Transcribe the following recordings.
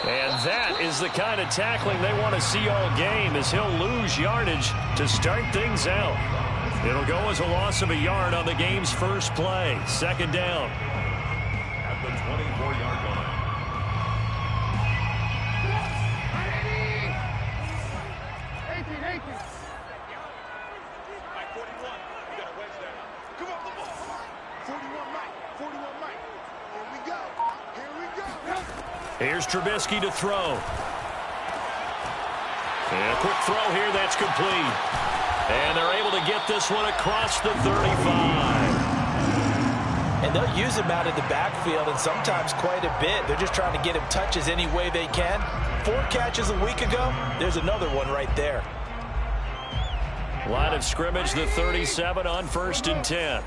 And that is the kind of tackling they want to see all game, as he'll lose yardage to start things out. It'll go as a loss of a yard on the game's first play. Second down. At the 24-yard line. Here's Trubisky to throw. And a quick throw here, that's complete. And they're able to get this one across the 35. And they'll use him out in the backfield, and sometimes quite a bit. They're just trying to get him touches any way they can. 4 catches a week ago. There's another one right there. Line of scrimmage, the 37 on 1st and 10.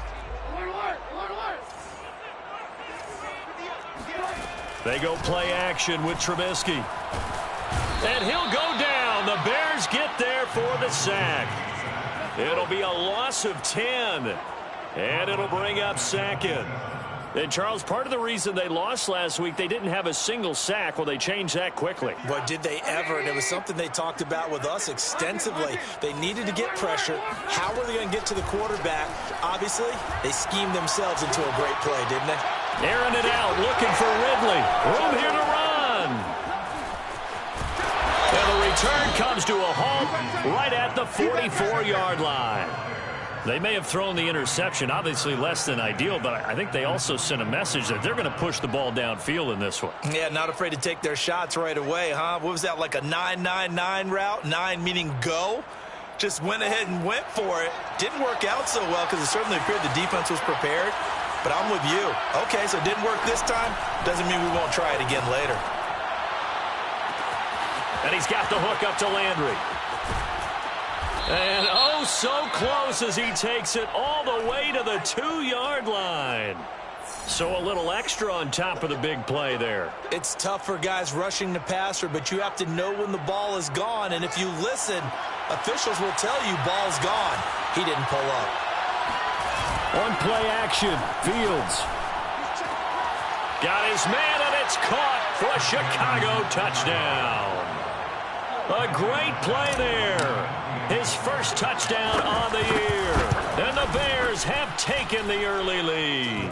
They go play action with Trubisky. And he'll go down. The Bears get there for the sack. It'll be a loss of 10. And it'll bring up second. And, Charles, part of the reason they lost last week, they didn't have a single sack. Well, they changed that quickly. But did they ever? And it was something they talked about with us extensively. They needed to get pressure. How were they going to get to the quarterback? Obviously, they schemed themselves into a great play, didn't they? Airing it out, looking for Ridley. Room here to run. And the return comes to a halt right at the 44-yard line. They may have thrown the interception, obviously less than ideal, but I think they also sent a message that they're going to push the ball downfield in this one. Yeah, not afraid to take their shots right away, huh? What was that, like a 9-9-9 route? 9 meaning go? Just went ahead and went for it. Didn't work out so well because it certainly appeared the defense was prepared. But I'm with you. Okay, so it didn't work this time. Doesn't mean we won't try it again later. And he's got the hook up to Landry. And oh, so close as he takes it all the way to the 2-yard line. So a little extra on top of the big play there. It's tough for guys rushing the passer, but you have to know when the ball is gone. And if you listen, officials will tell you ball's gone. He didn't pull up. On play action, Fields. Got his man, and it's caught for a Chicago touchdown. A great play there. His first touchdown on the year. And the Bears have taken the early lead.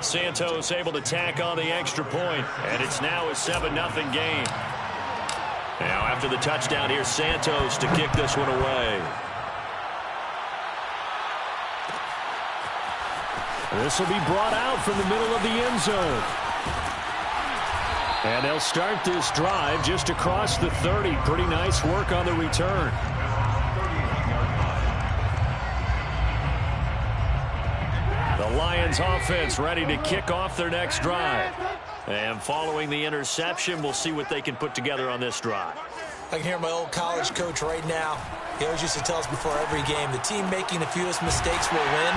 Santos able to tack on the extra point, and it's now a 7-0 game. Now after the touchdown, here's Santos to kick this one away. This will be brought out from the middle of the end zone. And they'll start this drive just across the 30. Pretty nice work on the return. The Lions offense ready to kick off their next drive. And following the interception, we'll see what they can put together on this drive. I can hear my old college coach right now. He always used to tell us before every game, the team making the fewest mistakes will win.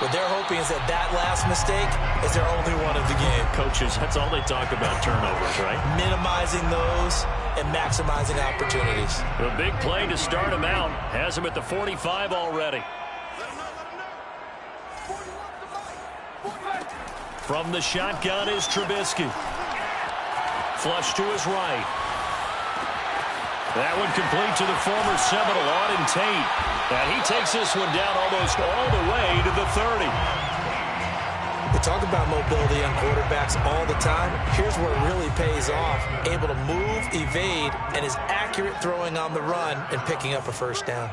What they're hoping is that last mistake is their only one of the game. Coaches, that's all they talk about, turnovers, right? Minimizing those and maximizing opportunities. A big play to start him out. Has him at the 45 already. From the shotgun is Trubisky. Flush to his right. That one complete to the former Seminole, Auden Tate. And he takes this one down almost all the way to the 30. We talk about mobility on quarterbacks all the time. Here's where it really pays off. Able to move, evade, and is accurate throwing on the run and picking up a first down.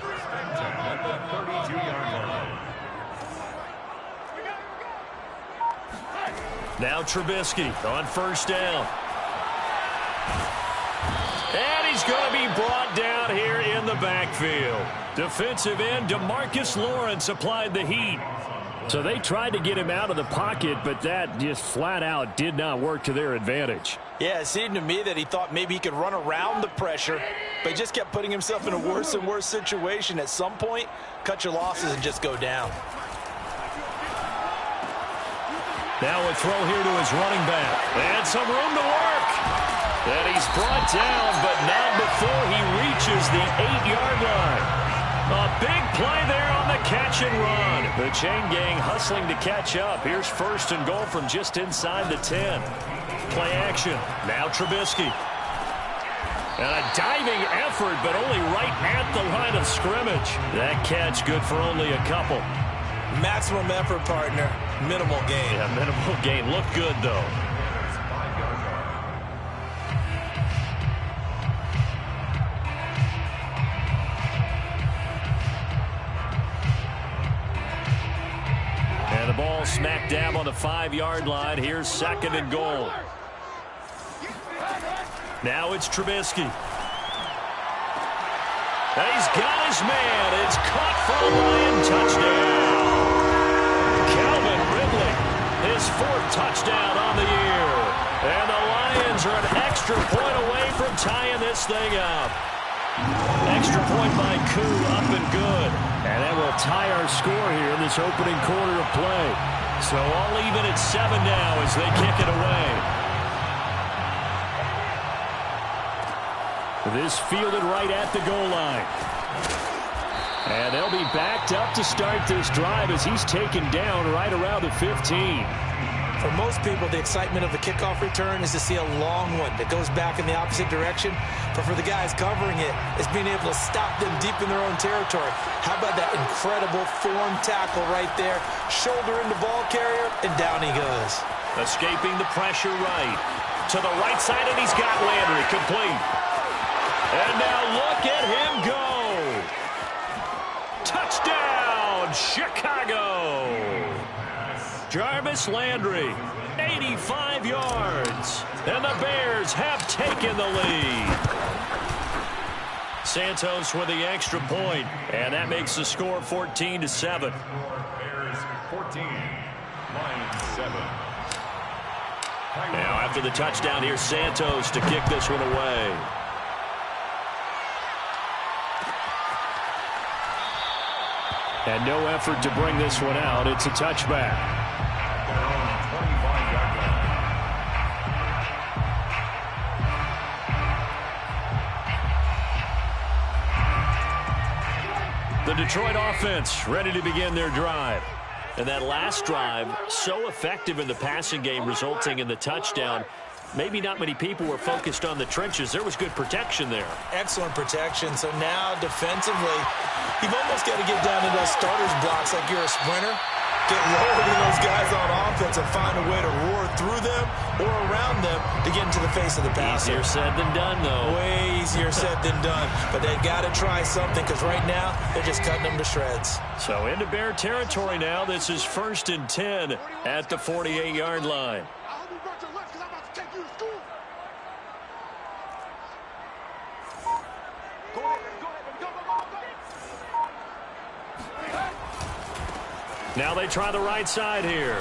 Now Trubisky on first down. And he's going to be brought down here in the backfield. Defensive end DeMarcus Lawrence applied the heat. So they tried to get him out of the pocket, but that just flat out did not work to their advantage. Yeah, it seemed to me that he thought maybe he could run around the pressure, but he just kept putting himself in a worse and worse situation. At some point, cut your losses and just go down. Now a throw here to his running back. And some room to work. And he's brought down, but not before he reaches the 8-yard line. A big play there play-action run. The chain gang hustling to catch up. Here's 1st and goal from just inside the 10. Play action. Now Trubisky. And a diving effort, but only right at the line of scrimmage. That catch good for only a couple. Maximum effort, partner. Minimal gain. Yeah, minimal gain. Looked good, though. And the ball smack dab on the 5-yard line. Here's 2nd and goal. Now it's Trubisky. And he's got his man. It's caught for a Lion touchdown. Calvin Ridley, his 4th touchdown on the year. And the Lions are an extra point away from tying this thing up. Extra point by Koo, up and good. And that will tie our score here in this opening quarter of play. So all even at 7 now as they kick it away. This fielded right at the goal line. And they'll be backed up to start this drive as he's taken down right around the 15. For most people, the excitement of the kickoff return is to see a long one that goes back in the opposite direction. But for the guys covering it, it's being able to stop them deep in their own territory. How about that incredible form tackle right there? Shoulder in the ball carrier, and down he goes. Escaping the pressure right. To the right side, and he's got Landry complete. And now look at him go. Touchdown, Chicago. Jarvis Landry, 85 yards. And the Bears have taken the lead. Santos with the extra point, and that makes the score 14-7. Bears 14, Lions 7. Now after the touchdown, here's Santos to kick this one away. And no effort to bring this one out. It's a touchback. The Detroit offense ready to begin their drive. And that last drive, so effective in the passing game, resulting in the touchdown. Maybe not many people were focused on the trenches. There was good protection there. Excellent protection. So now defensively, you've almost got to get down to those starters blocks like you're a sprinter. Get lower than those guys on offense and find a way to roar through them or around them to get into the face of the passer. Easier said than done, though. Way easier said than done. But they've got to try something because right now they're just cutting them to shreds. So into Bear territory now. This is 1st and 10 at the 48-yard line. Now they try the right side here.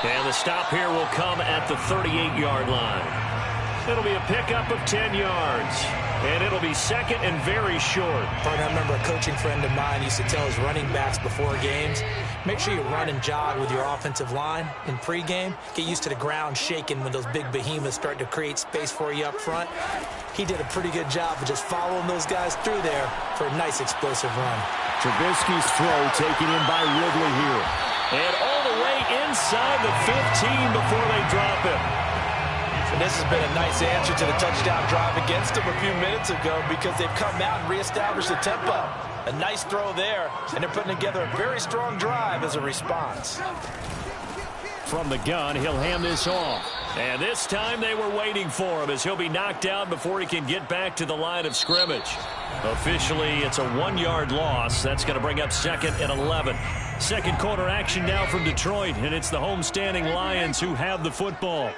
And the stop here will come at the 38-yard line. It'll be a pickup of 10 yards. And it'll be 2nd and very short. I remember a coaching friend of mine used to tell his running backs before games, make sure you run and jog with your offensive line in pregame. Get used to the ground shaking when those big behemoths start to create space for you up front. He did a pretty good job of just following those guys through there for a nice explosive run. Trubisky's throw taken in by Ridley here. And all the way inside the 15 before they drop him. And this has been a nice answer to the touchdown drive against them a few minutes ago because they've come out and reestablished the tempo. A nice throw there, and they're putting together a very strong drive as a response. From the gun, he'll hand this off. And this time they were waiting for him as he'll be knocked down before he can get back to the line of scrimmage. Officially, it's a 1-yard loss. That's going to bring up 2nd and 11. Second quarter action now from Detroit, and it's the homestanding Lions who have the football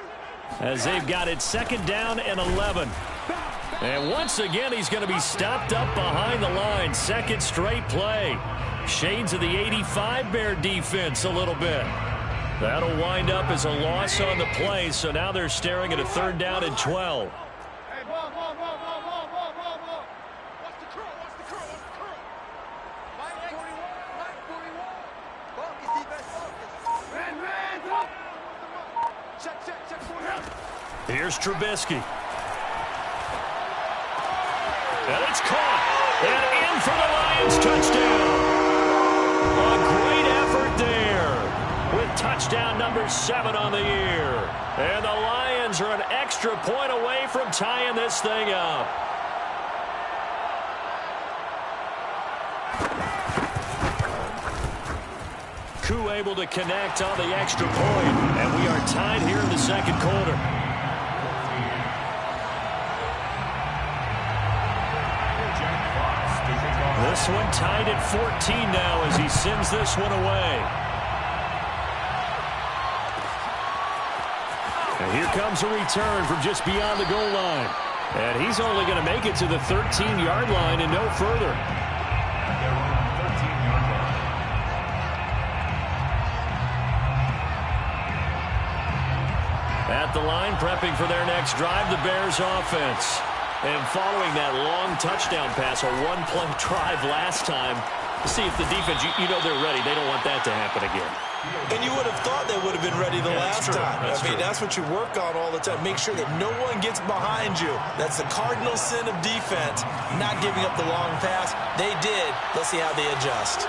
as they've got it 2nd down and 11. And once again, he's going to be stopped up behind the line. Second straight play. Shades of the 85 Bear defense a little bit. That'll wind up as a loss on the play, so now they're staring at a 3rd down and 12. Here's Trubisky. And it's caught. And in for the Lions touchdown. touchdown number 7 on the year. And the Lions are an extra point away from tying this thing up. Koo able to connect on the extra point, and we are tied here in the second quarter. This one tied at 14 now as he sends this one away. And here comes a return from just beyond the goal line. And he's only going to make it to the 13-yard line and no further. At the line, prepping for their next drive, the Bears offense. And following that long touchdown pass, a one-play drive last time, see if the defense, you know they're ready. They don't want that to happen again. And you would have thought they would have been ready the last time. I mean, that's what you work on all the time. Make sure that no one gets behind you. That's the cardinal sin of defense, not giving up the long pass. They did. Let's see how they adjust.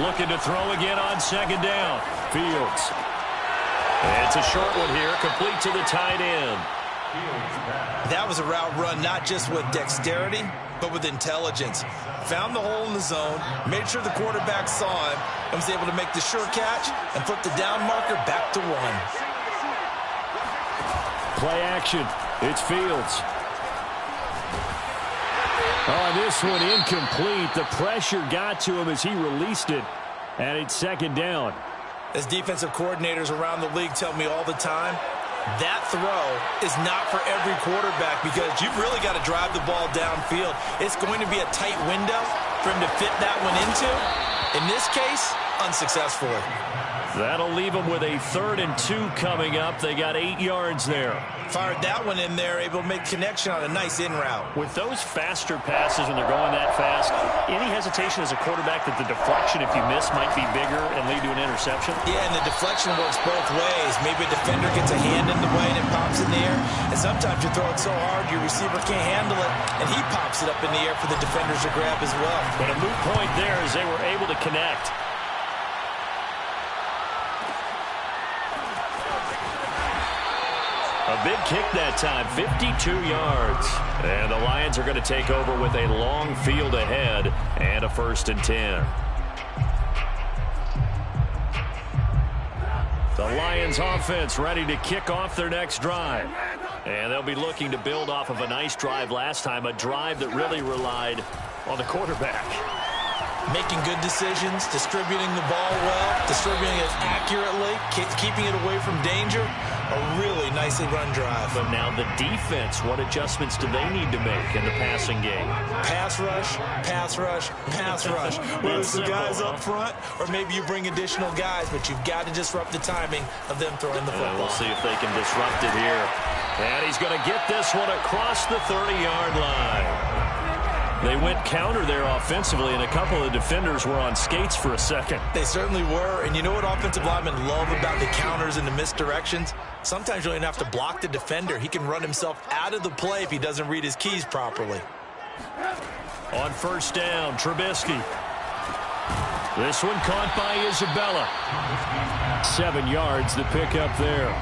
Looking to throw again on second down. Fields. It's a short one here, complete to the tight end. That was a route run not just with dexterity, but with intelligence. Found the hole in the zone, made sure the quarterback saw him, and was able to make the sure catch and flip the down marker back to 1. Play action. It's Fields. Oh, this one incomplete. The pressure got to him as he released it, and it's second down. As defensive coordinators around the league tell me all the time, that throw is not for every quarterback because you've really got to drive the ball downfield. It's going to be a tight window for him to fit that one into. In this case, unsuccessfully. That'll leave them with a 3rd and 2 coming up. They got 8 yards there. Fired that one in there, able to make connection on a nice in route. With those faster passes when they're going that fast, any hesitation as a quarterback that the deflection, if you miss, might be bigger and lead to an interception? Yeah, and the deflection works both ways. Maybe a defender gets a hand in the way and it pops in the air. And sometimes you throw it so hard your receiver can't handle it, and he pops it up in the air for the defenders to grab as well. But a moot point there as they were able to connect. A big kick that time, 52 yards. And the Lions are going to take over with a long field ahead and a 1st and 10. The Lions offense ready to kick off their next drive. And they'll be looking to build off of a nice drive last time, a drive that really relied on the quarterback. Making good decisions, distributing the ball well, distributing it accurately, keeping it away from danger. A really nicely run drive. But now the defense, what adjustments do they need to make in the passing game? Pass rush, pass rush, pass rush. Whether it's the guys up front or maybe you bring additional guys, but you've got to disrupt the timing of them throwing the football. We'll see if they can disrupt it here. And he's going to get this one across the 30-yard line. They went counter there offensively, and a couple of defenders were on skates for a second. They certainly were, and you know what offensive linemen love about the counters and the misdirections? Sometimes you don't even have to block the defender. He can run himself out of the play if he doesn't read his keys properly. On 1st down, Trubisky. This one caught by Isabella. 7 yards the pickup there.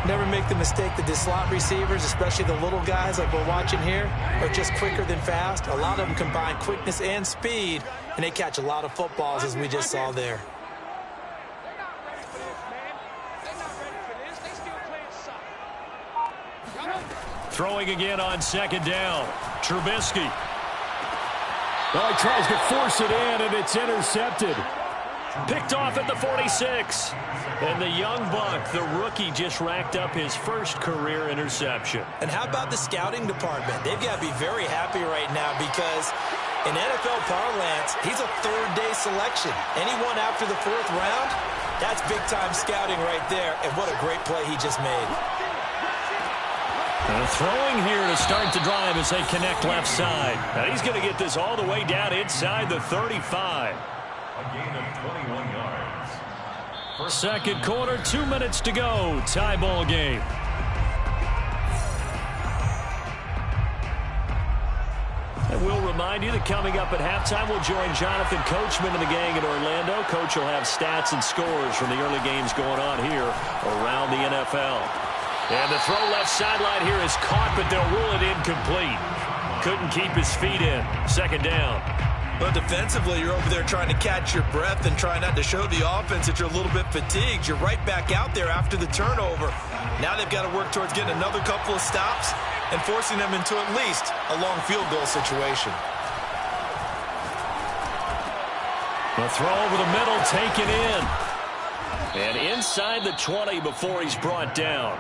Never make the mistake that the slot receivers, especially the little guys like we're watching here, are just quicker than fast. A lot of them combine quickness and speed, and they catch a lot of footballs, as we just saw there. Throwing again on 2nd down. Trubisky. Well, he tries to force it in, and it's intercepted. Picked off at the 46. And the young buck, the rookie, just racked up his first career interception. And how about the scouting department? They've got to be very happy right now because in NFL parlance, he's a 3rd-day selection. Anyone after the 4th round, that's big-time scouting right there. And what a great play he just made. And throwing here to start the drive as they connect left side. Now he's going to get this all the way down inside the 35. A gain of 21 yards. Second quarter, 2 minutes to go. Tie ball game. It will remain remind you that coming up at halftime, we'll join Jonathan Coachman and the gang in Orlando. Coach will have stats and scores from the early games going on here around the NFL. And the throw left sideline here is caught, but they'll rule it incomplete. Couldn't keep his feet in. Second down. Well, defensively, you're over there trying to catch your breath and try not to show the offense that you're a little bit fatigued. You're right back out there after the turnover. Now they've got to work towards getting another couple of stops and forcing them into at least a long field goal situation. The throw over the middle, taken in. And inside the 20 before he's brought down.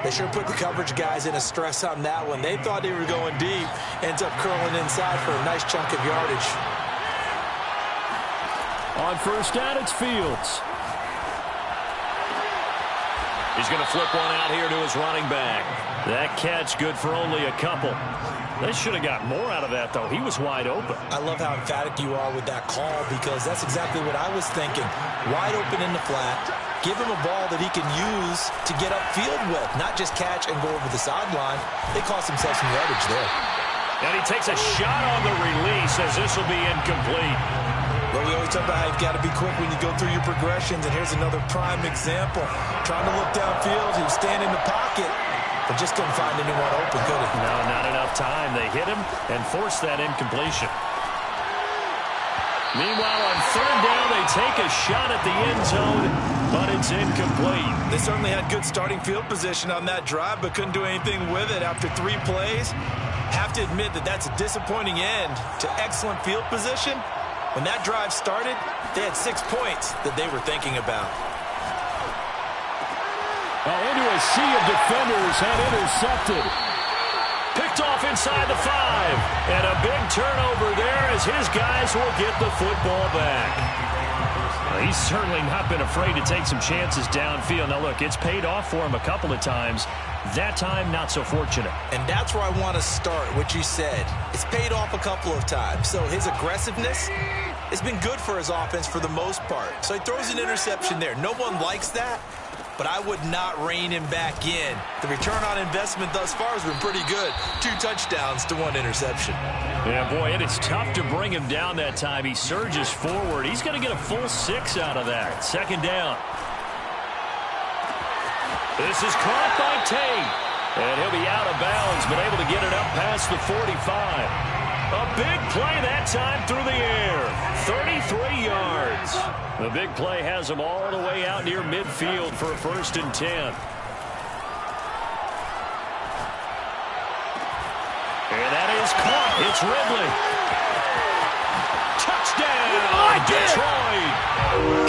They sure put the coverage guys in a stress on that one. They thought they were going deep. Ends up curling inside for a nice chunk of yardage. On first down, it's Fields. He's going to flip one out here to his running back. That catch good for only a couple. They should have got more out of that, though. He was wide open. I love how emphatic you are with that call because that's exactly what I was thinking. Wide open in the flat. Give him a ball that he can use to get upfield with, not just catch and go over the sideline. They cost themselves some yardage there. And he takes a shot on the release as this will be incomplete. Well, we always talk about how you've got to be quick when you go through your progressions, and here's another prime example. Trying to look downfield, he was standing in the pocket, but just couldn't find anyone open, could he? No, not enough time. They hit him and forced that incompletion. Meanwhile, on third down, they take a shot at the end zone, but it's incomplete. They certainly had good starting field position on that drive, but couldn't do anything with it after 3 plays. Have to admit that that's a disappointing end to excellent field position. When that drive started, they had 6 points that they were thinking about. Into a sea of defenders and intercepted. Picked off inside the 5. And a big turnover there as his guys will get the football back. Well, he's certainly not been afraid to take some chances downfield. Now, look, it's paid off for him a couple of times. That time, not so fortunate. And that's where I want to start, what you said. It's paid off a couple of times. So his aggressiveness has been good for his offense for the most part. So he throws an interception there. No one likes that, but I would not rein him back in. The return on investment thus far has been pretty good. 2 touchdowns to 1 interception. Yeah, boy, and it's tough to bring him down that time. He surges forward. He's going to get a full 6 out of that. Second down. This is caught by Tate. And he'll be out of bounds, but able to get it up past the 45. A big play that time through the air. 33 yards. The big play has him all the way out near midfield for a 1st and 10. And that is caught. It's Ridley. Touchdown, Detroit.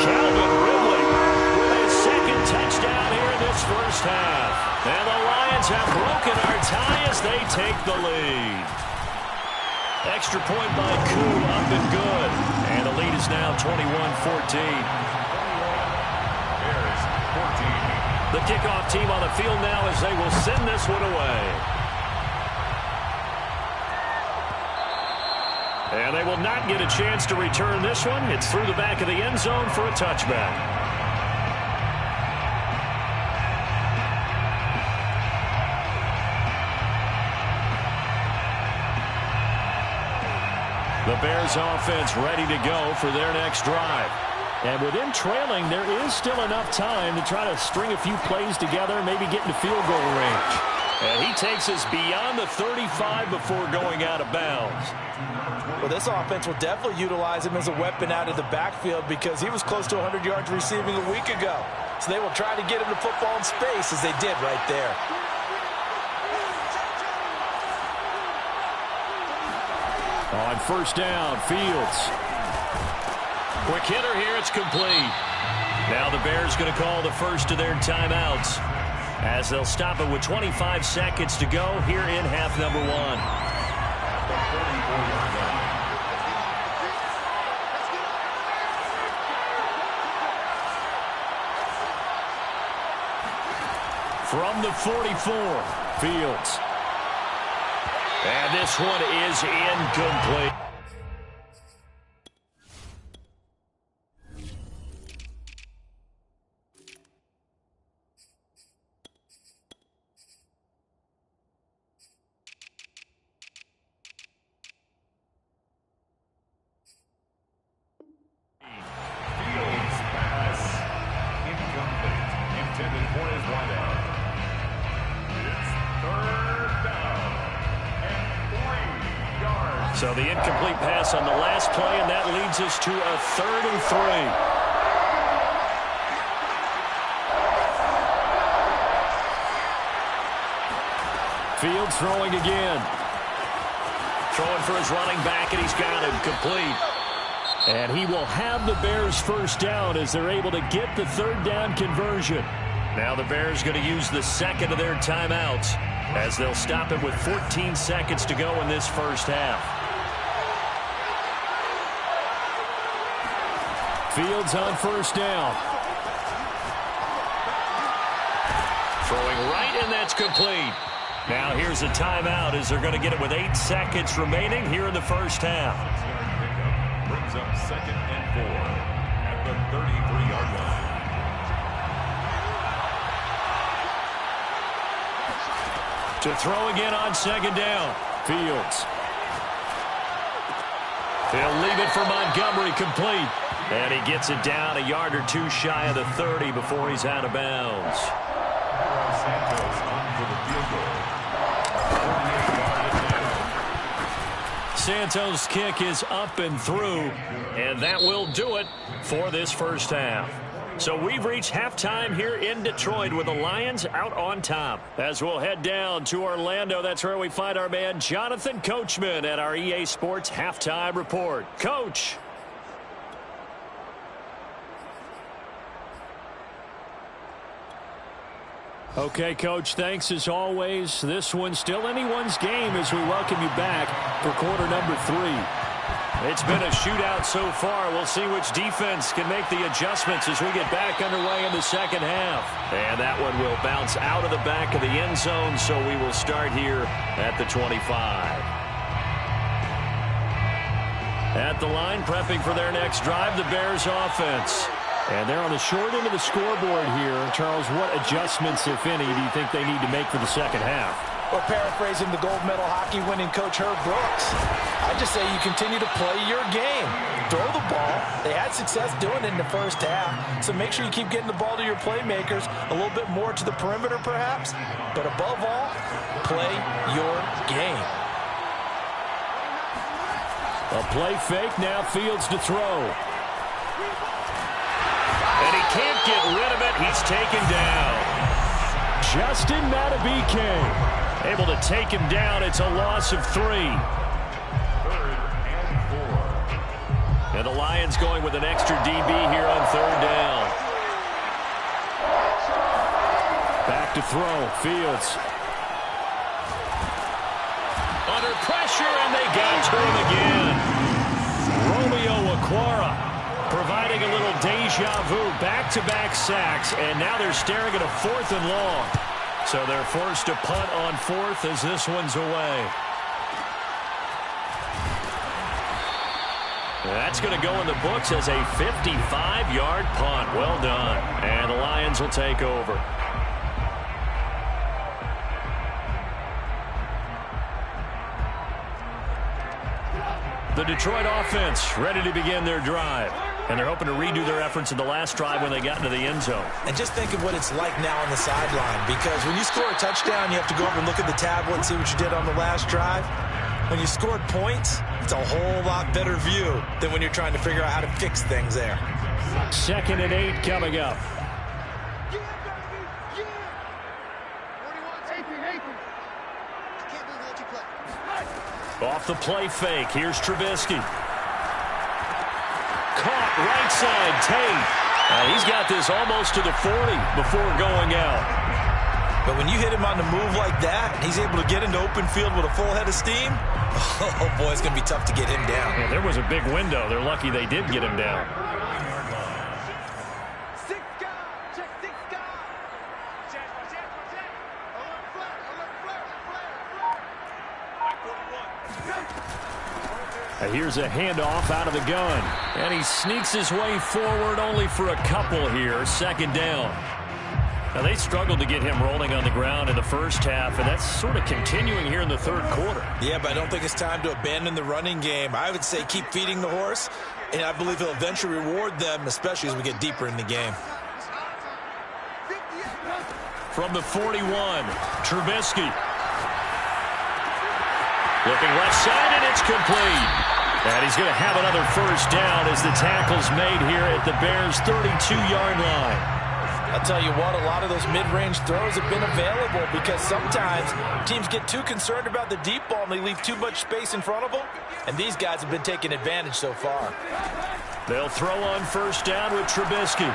Calvin Ridley with his 2nd touchdown here in this first half. And the Lions have broken our tie as they take the lead. Extra point by Koo, up and good. And the lead is now 21-14. The kickoff team on the field now as they will send this one away. And they will not get a chance to return this one. It's through the back of the end zone for a touchback. The Bears offense ready to go for their next drive. And with them trailing, there is still enough time to try to string a few plays together, maybe get into field goal range. And he takes us beyond the 35 before going out of bounds. Well, this offense will definitely utilize him as a weapon out of the backfield because he was close to 100 yards receiving a week ago. So they will try to get him the football in space as they did right there. On first down, Fields. Quick hitter here, it's complete. Now the Bears going to call the first of their timeouts as they'll stop it with 25 seconds to go here in half number 1. From the 44, Fields. And this one is incomplete. So the incomplete pass on the last play, and that leads us to a 3rd and 3. Fields throwing again. Throwing for his running back, and he's got him complete. And he will have the Bears first down as they're able to get the 3rd down conversion. Now the Bears going to use the second of their timeouts as they'll stop it with 14 seconds to go in this first half. Fields on first down. Throwing right, and that's complete. Now here's a timeout as they're going to get it with 8 seconds remaining here in the first half. Brings up 2nd and 4 at the 33-yard line. To throw again on 2nd down. Fields. He'll leave it for Montgomery complete. And he gets it down a yard or 2 shy of the 30 before he's out of bounds. Santos on for the field goal. Santos' kick is up and through, and that will do it for this first half. So we've reached halftime here in Detroit with the Lions out on top. As we'll head down to Orlando, that's where we find our man Jonathan Coachman at our EA Sports Halftime Report. Coach. Okay, Coach, thanks as always. This one's still anyone's game as we welcome you back for quarter number 3. It's been a shootout so far. We'll see which defense can make the adjustments as we get back underway in the second half. And that one will bounce out of the back of the end zone, so we will start here at the 25. At the line, prepping for their next drive, the Bears offense. And they're on the short end of the scoreboard here. Charles, what adjustments, if any, do you think they need to make for the second half? Well, paraphrasing the gold medal hockey winning coach Herb Brooks, I just say you continue to play your game. Throw the ball. They had success doing it in the first half, so make sure you keep getting the ball to your playmakers, a little bit more to the perimeter perhaps, but above all, play your game. A play fake, now Fields to throw. And he can't get rid of it. He's taken down. Justin Madubuike able to take him down. It's a loss of 3. 3rd and 4. And the Lions going with an extra DB here on 3rd down. Back to throw. Fields. Under pressure, and they got to him again. Romeo Okwara providing a little deja vu, back-to-back sacks, and now they're staring at a 4th and long. So they're forced to punt on 4th as this one's away. That's going to go in the books as a 55-yard punt. Well done. And the Lions will take over. The Detroit offense ready to begin their drive. And they're hoping to redo their efforts in the last drive when they got into the end zone. And just think of what it's like now on the sideline, because when you score a touchdown, you have to go over and look at the tablet and see what you did on the last drive. When you scored points, it's a whole lot better view than when you're trying to figure out how to fix things there. 2nd and 8 coming up. Off the play fake, here's Trubisky. Caught right side, Tate. He's got this almost to the 40 before going out. But when you hit him on the move like that, he's able to get into open field with a full head of steam, oh boy, it's going to be tough to get him down. Yeah, there was a big window. They're lucky they did get him down. Here's a handoff out of the gun. And he sneaks his way forward only for a couple here. 2nd down. Now, they struggled to get him rolling on the ground in the first half, and that's sort of continuing here in the 3rd quarter. Yeah, but I don't think it's time to abandon the running game. I would say keep feeding the horse, and I believe he'll eventually reward them, especially as we get deeper in the game. From the 41, Trubisky. Looking left side, and it's complete. And he's going to have another first down as the tackle's made here at the Bears' 32-yard line. I'll tell you what, a lot of those mid-range throws have been available because sometimes teams get too concerned about the deep ball and they leave too much space in front of them, and these guys have been taking advantage so far. They'll throw on first down with Trubisky.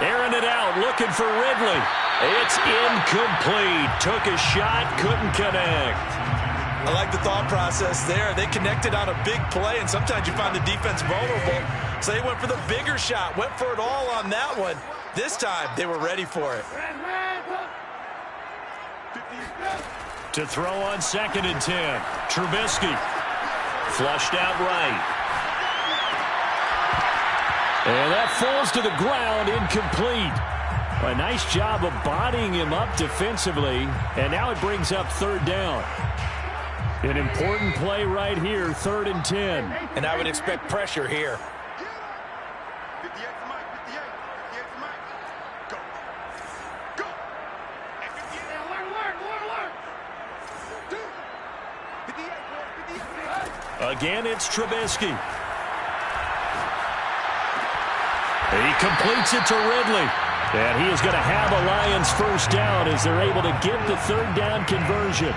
Airing it out, looking for Ridley. It's incomplete. Took a shot, couldn't connect. I like the thought process there. They connected on a big play, and sometimes you find the defense vulnerable. So they went for the bigger shot, went for it all on that one. This time, they were ready for it. To throw on 2nd and 10. Trubisky. Flushed out right. And that falls to the ground, incomplete. A nice job of bodying him up defensively, and now it brings up 3rd down. An important play right here, 3rd and 10. And I would expect pressure here. Again, it's Trubisky. He completes it to Ridley. And he is going to have a Lions first down as they're able to get the 3rd down conversion.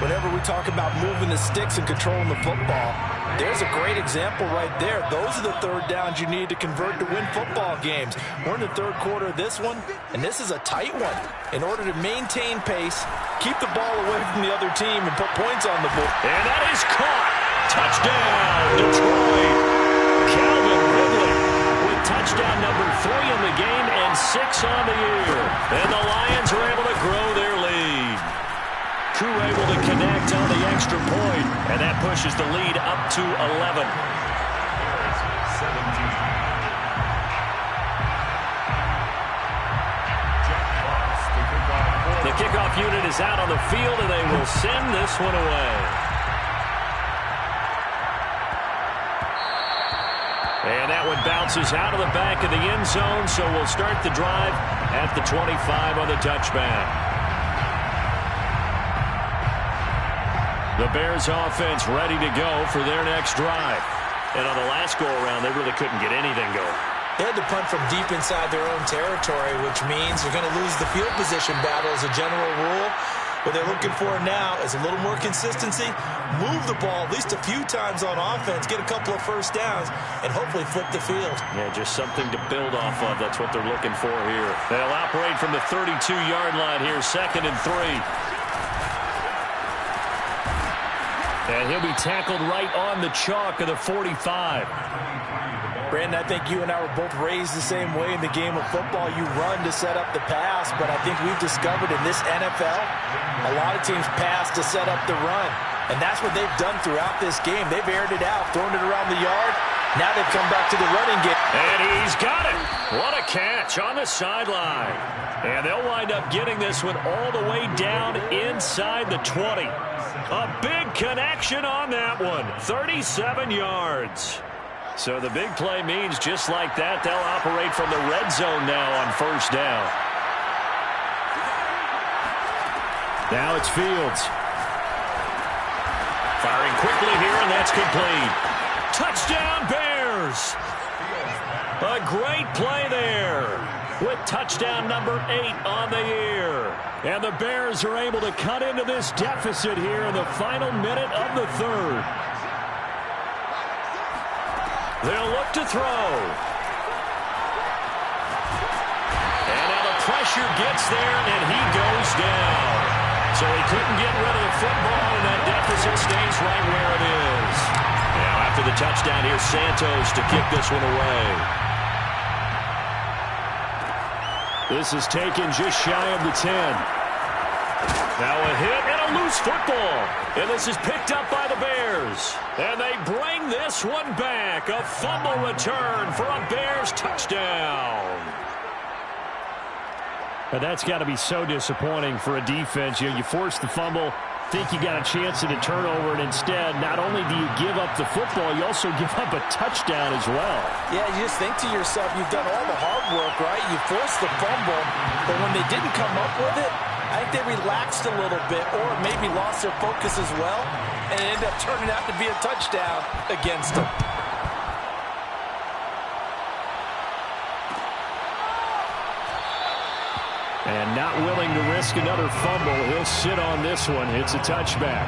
Whenever we talk about moving the sticks and controlling the football, there's a great example right there. Those are the 3rd downs you need to convert to win football games. We're in the 3rd quarter of this one, and this is a tight one. In order to maintain pace, keep the ball away from the other team, and put points on the board. And that is caught. Touchdown, Detroit. Calvin Ridley with touchdown number 3 in the game and 6 on the year. And the Lions are able to grow their lead. Crew able to connect on the extra point, and that pushes the lead up to 11. The kickoff unit is out on the field, and they will send this one away. And that one bounces out of the back of the end zone, so we'll start the drive at the 25 on the touchback. The Bears offense ready to go for their next drive. And on the last go-around, they really couldn't get anything going. They had to punt from deep inside their own territory, which means you're going to lose the field position battle as a general rule. What they're looking for now is a little more consistency, move the ball at least a few times on offense, get a couple of first downs, and hopefully flip the field. Yeah, just something to build off of. That's what they're looking for here. They'll operate from the 32-yard line here, 2nd and 3. And he'll be tackled right on the chalk of the 45. Brandon, I think you and I were both raised the same way in the game of football. You run to set up the pass, but I think we've discovered in this NFL, a lot of teams pass to set up the run. And that's what they've done throughout this game. They've aired it out, thrown it around the yard. Now they've come back to the running game. And he's got it. What a catch on the sideline. And they'll wind up getting this one all the way down inside the 20. A big connection on that one. 37 yards. So the big play means just like that, they'll operate from the red zone now on first down. Now it's Fields. Firing quickly here, and that's complete. Touchdown, Bears! A great play there with touchdown number 8 on the year. And the Bears are able to cut into this deficit here in the final minute of the 3rd. They'll look to throw. And now the pressure gets there, and he goes down. So he couldn't get rid of the football, and that deficit stays right where it is. Now after the touchdown, here's Santos to kick this one away. This is taken just shy of the 10. Now a hit and a loose football. And this is picked up by the Bears. And they bring this one back. A fumble return for a Bears touchdown. But that's got to be so disappointing for a defense. You force the fumble, think you got a chance at a turnover, and instead, not only do you give up the football, you also give up a touchdown as well. Yeah, you just think to yourself, you've done all the hard work, right? You forced the fumble, but when they didn't come up with it, I think they relaxed a little bit or maybe lost their focus as well, and it ended up turning out to be a touchdown against them. And not willing to risk another fumble. He'll sit on this one. It's a touchback.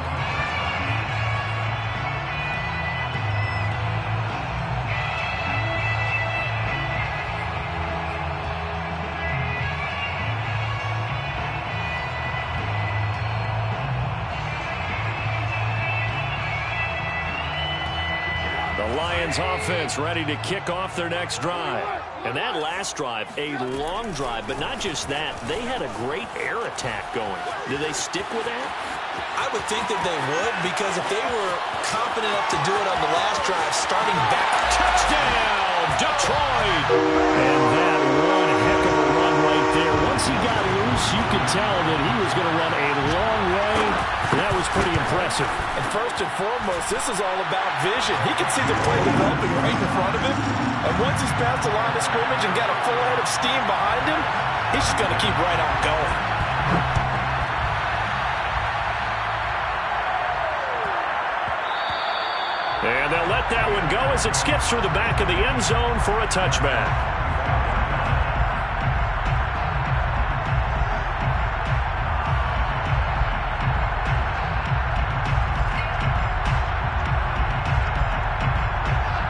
The Lions offense ready to kick off their next drive. And that last drive, a long drive, but not just that. They had a great air attack going. Do they stick with that? I would think that they would, because if they were confident enough to do it on the last drive, starting back. Touchdown, Detroit! And that one heck of a run right there. Once he got loose, you could tell that he was going to run a long way. That was pretty impressive. And first and foremost, this is all about vision. He can see the play developing right in front of him. And once he's past the line of scrimmage and got a full head of steam behind him, he's just going to keep right on going. And they'll let that one go as it skips through the back of the end zone for a touchback.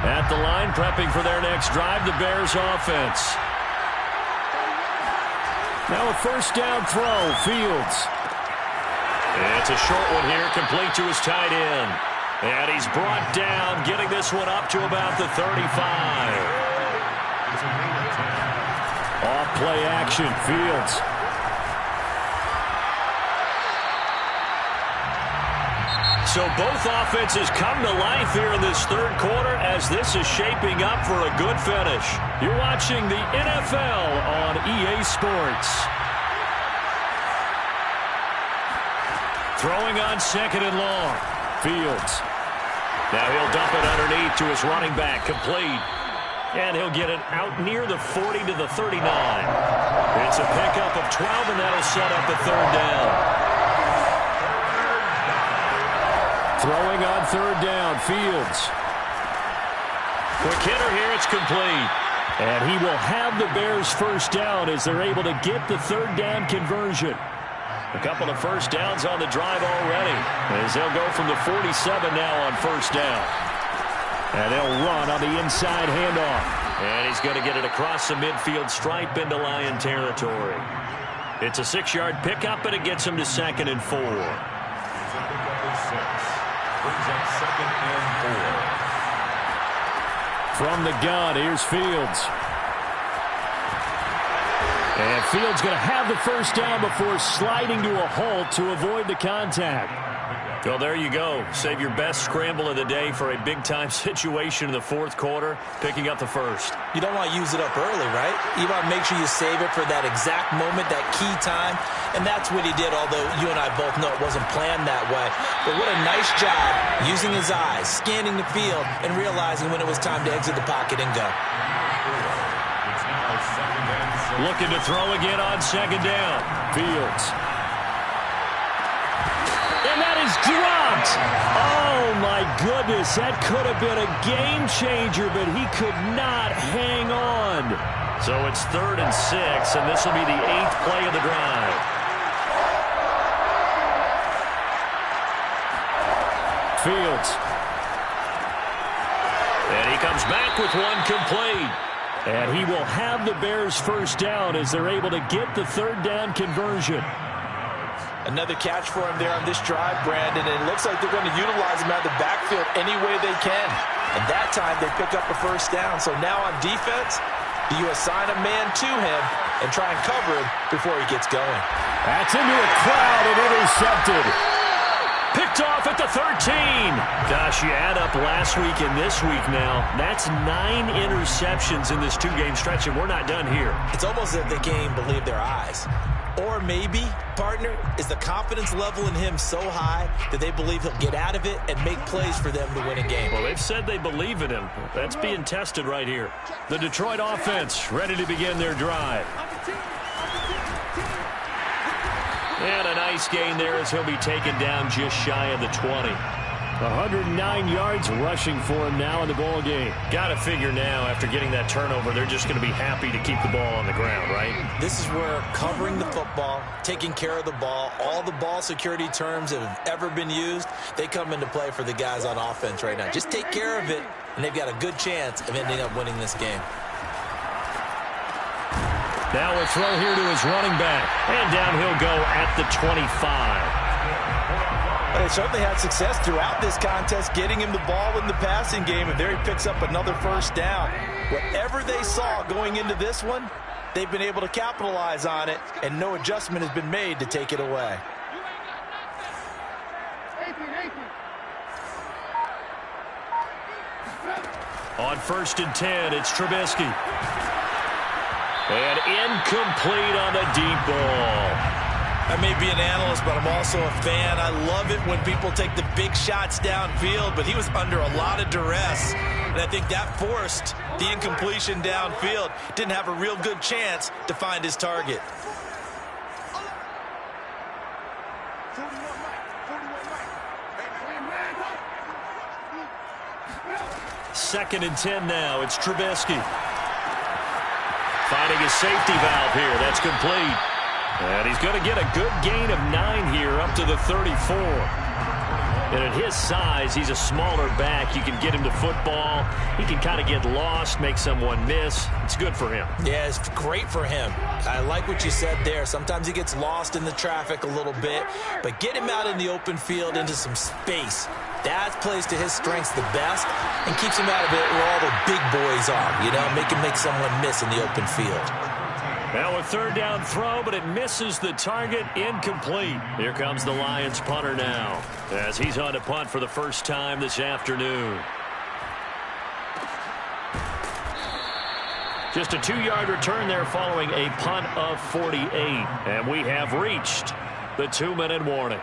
At the line, prepping for their next drive, the Bears offense. Now a first down throw, Fields. It's a short one here, complete to his tight end. And he's brought down, getting this one up to about the 35. Off play action, Fields. So both offenses come to life here in this third quarter as this is shaping up for a good finish. You're watching the NFL on EA Sports. Throwing on second and long. Fields. Now he'll dump it underneath to his running back, complete. And he'll get it out near the 40 to the 39. It's a pickup of 12, and that'll set up a third down. Throwing on third down, Fields. Quick hitter here, it's complete. And he will have the Bears first down as they're able to get the third down conversion. A couple of first downs on the drive already, as they'll go from the 47 now on first down. And they'll run on the inside handoff. And he's going to get it across the midfield stripe into Lion territory. It's a 6-yard pickup, and it gets him to 2nd and 4. Brings up 2nd and 4. From the gun, here's Fields. And Fields going to have the first down before sliding to a halt to avoid the contact. Well, there you go. Save your best scramble of the day for a big-time situation in the fourth quarter, picking up the first. You don't want to use it up early, right? You want to make sure you save it for that exact moment, that key time. And that's what he did, although you and I both know it wasn't planned that way. But what a nice job using his eyes, scanning the field, and realizing when it was time to exit the pocket and go. Looking to throw again on second down. Fields. And that is dropped. Oh, my goodness. That could have been a game changer, but he could not hang on. So it's 3rd and 6, and this will be the 8th play of the drive. Fields. And he comes back with one complete. And he will have the Bears first down as they're able to get the third down conversion. Another catch for him there on this drive, Brandon. And it looks like they're going to utilize him out of the backfield any way they can. And that time they pick up a first down. So now on defense, do you assign a man to him and try and cover him before he gets going? That's into a crowd and intercepted. Picked off at the 13. Gosh, you add up last week and this week now. That's 9 interceptions in this 2-game stretch, and we're not done here. It's almost as if they can't even believe their eyes. Or maybe, partner, is the confidence level in him so high that they believe he'll get out of it and make plays for them to win a game. Well, they've said they believe in him. That's being tested right here. The Detroit offense ready to begin their drive. And a nice gain there as he'll be taken down just shy of the 20. 109 yards rushing for him now in the ball game. Got to figure now, after getting that turnover, they're just going to be happy to keep the ball on the ground, right? This is where covering the football, taking care of the ball, all the ball security terms that have ever been used, they come into play for the guys on offense right now. Just take care of it, and they've got a good chance of ending up winning this game. Now a throw here to his running back. And down he'll go at the 25. They certainly had success throughout this contest getting him the ball in the passing game, and there he picks up another first down. Whatever they saw going into this one, they've been able to capitalize on it, and no adjustment has been made to take it away. On 1st and 10, it's Trubisky. And incomplete on the deep ball. I may be an analyst, but I'm also a fan. I love it when people take the big shots downfield, but he was under a lot of duress, and I think that forced the incompletion downfield. Didn't have a real good chance to find his target. Second and 10 now. It's Trubisky. Finding a safety valve here. That's complete. And he's going to get a good gain of 9 here up to the 34. And at his size, he's a smaller back. You can get him to football. He can kind of get lost, make someone miss. It's good for him. Yeah, it's great for him. I like what you said there. Sometimes he gets lost in the traffic a little bit, but get him out in the open field into some space. That plays to his strengths the best and keeps him out of it where all the big boys are, you know, make someone miss in the open field. Now a third down throw, but it misses the target. Incomplete. Here comes the Lions punter now as he's on to punt for the first time this afternoon. Just a 2-yard return there following a punt of 48. And we have reached the 2-minute warning.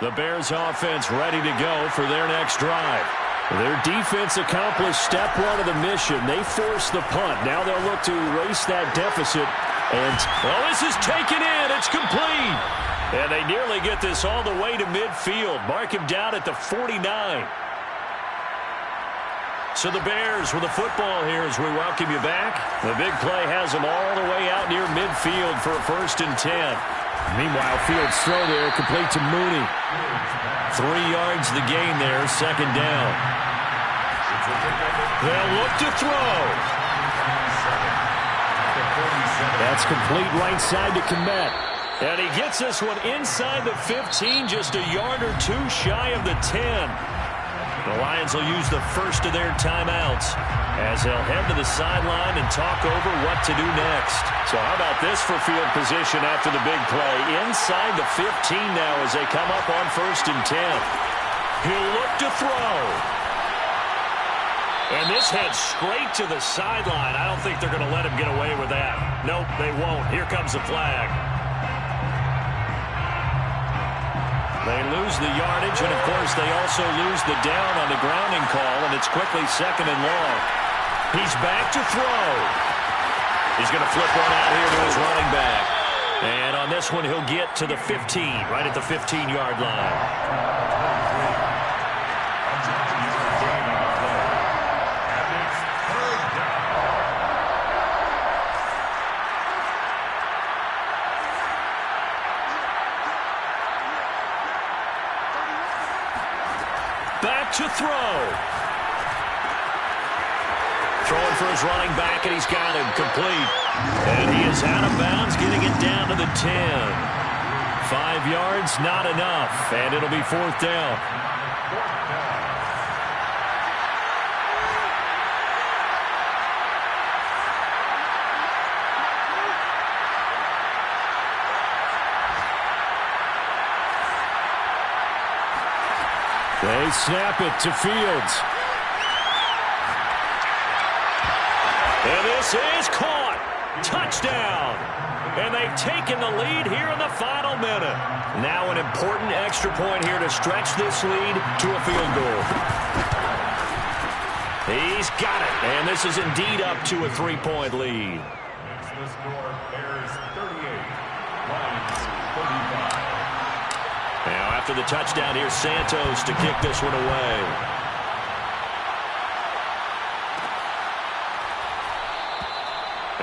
The Bears offense ready to go for their next drive. Their defense accomplished step 1 of the mission. They forced the punt. Now they'll look to erase that deficit. And, well, this is taken in. It's complete. And they nearly get this all the way to midfield. Mark him down at the 49. So the Bears with the football here as we welcome you back. The big play has them all the way out near midfield for a 1st and 10. Meanwhile, Fields' throw there complete to Mooney. 3 yards the gain there, 2nd down. They'll look to throw. That's complete right side to Kmet. And he gets this one inside the 15, just a yard or 2 shy of the 10. The Lions will use the first of their timeouts as they'll head to the sideline and talk over what to do next. So how about this for field position after the big play? Inside the 15 now as they come up on 1st and 10. He'll look to throw. And this heads straight to the sideline. I don't think they're going to let him get away with that. Nope, they won't. Here comes the flag. They lose the yardage, and, of course, they also lose the down on the grounding call, and it's quickly 2nd and long. He's back to throw. He's going to flip one out here to his running back. And on this one, he'll get to the 15, right at the 15-yard line. Back to throw. Throwing for his running back, and he's got him complete. And he is out of bounds, getting it down to the 10. 5 yards, not enough, and it'll be 4th down. They snap it to Fields. And this is caught. Touchdown. And they've taken the lead here in the final minute. Now an important extra point here to stretch this lead to a field goal. He's got it. And this is indeed up to a 3-point lead. the score, Bears 38, Lions 35. Now after the touchdown, here's Santos to kick this one away.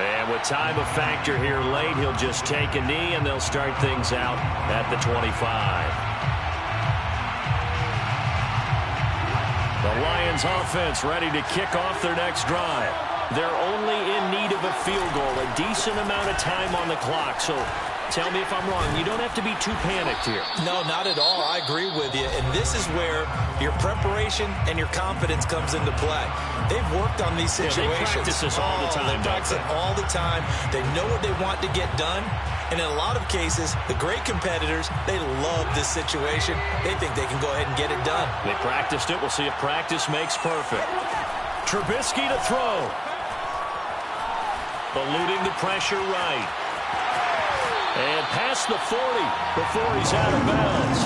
And with time a factor here late, he'll just take a knee, and they'll start things out at the 25. The Lions offense ready to kick off their next drive. They're only in need of a field goal, a decent amount of time on the clock. So tell me if I'm wrong. You don't have to be too panicked here. No, not at all. I agree with you. And this is where your preparation and your confidence comes into play. They've worked on these situations. Yeah, they practice this all the time. They practice it all the time. They know what they want to get done. And in a lot of cases, the great competitors, they love this situation. They think they can go ahead and get it done. They practiced it. We'll see if practice makes perfect. Trubisky to throw. Eluding the pressure right. And past the 40 before he's out of bounds.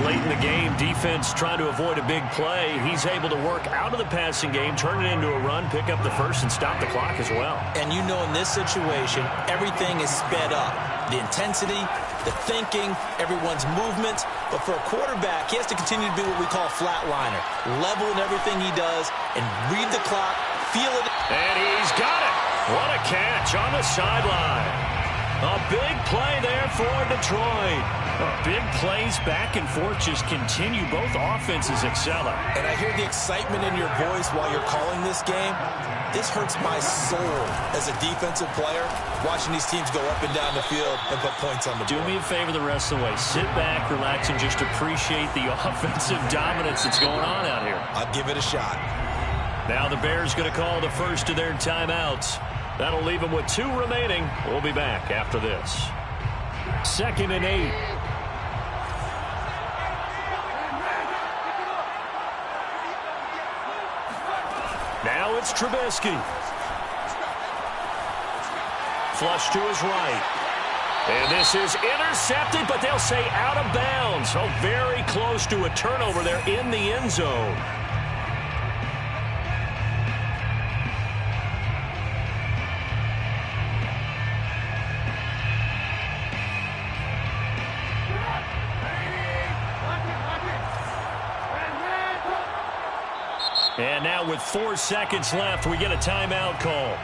Late in the game, defense trying to avoid a big play. He's able to work out of the passing game, turn it into a run, pick up the first, and stop the clock as well. And you know in this situation, everything is sped up. The intensity, the thinking, everyone's movements. But for a quarterback, he has to continue to be what we call a flatliner. Level in everything he does and read the clock, feel it. And he's got it. What a catch on the sideline. A big play there for Detroit. Big plays back and forth just continue. Both offenses excelling. And I hear the excitement in your voice while you're calling this game. This hurts my soul as a defensive player, watching these teams go up and down the field and put points on the board. Do me a favor the rest of the way. Sit back, relax, and just appreciate the offensive dominance that's going on out here. I'll give it a shot. Now the Bears going to call the first of their timeouts. That'll leave them with 2 remaining. We'll be back after this. 2nd and 8. Now it's Trubisky. Flush to his right. And this is intercepted, but they'll say out of bounds. So very close to a turnover there in the end zone. And now with 4 seconds left, we get a timeout call.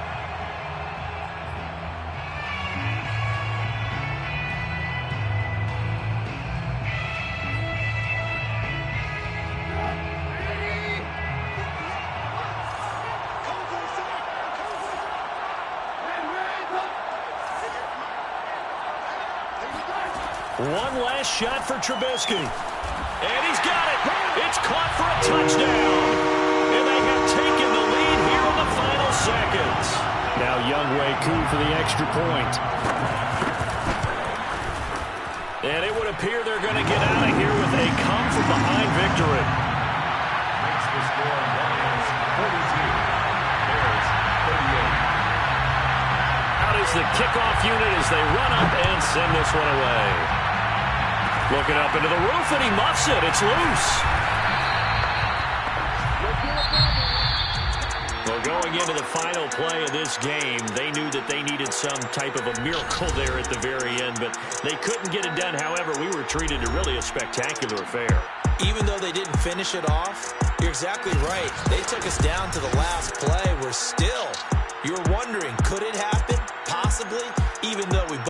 One last shot for Trubisky. And he's got it. It's caught for a touchdown. And they have taken the lead here in the final seconds. Now Younghoe Koo for the extra point. And it would appear they're going to get out of here with a come-from-behind victory. Makes the score Lions 42, Bears 38. Out is the kickoff unit as they run up and send this one away. Looking up into the roof, and he muffs it. It's loose. Well, going into the final play of this game, they knew that they needed some type of a miracle there at the very end, but they couldn't get it done. However, we were treated to really a spectacular affair. Even though they didn't finish it off, you're exactly right. They took us down to the last play. We're still, you're wondering, could it happen? Possibly, even though we